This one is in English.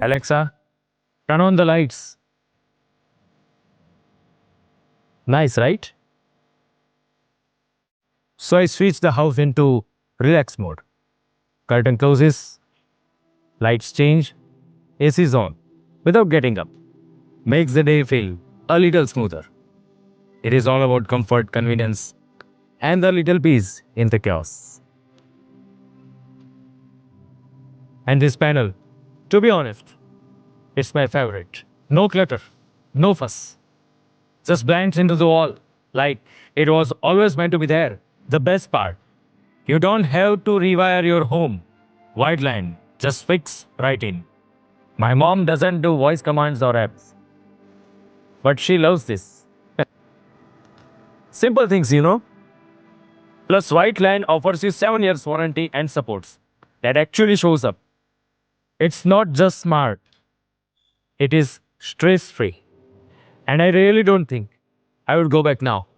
Alexa, turn on the lights. Nice, right? So I switch the house into relax mode. Curtain closes, lights change, AC is on without getting up. Makes the day feel a little smoother. It is all about comfort, convenience, and the little peace in the chaos. And this panel, to be honest, it's my favorite. No clutter, no fuss. Just blends into the wall like it was always meant to be there. The best part, you don't have to rewire your home. Whiteline, just fix right in. My mom doesn't do voice commands or apps, but she loves this. Simple things. Plus, Whiteline offers you 7 years warranty and supports. That actually shows up. It's not just smart, it is stress free. And I really don't think I would go back now.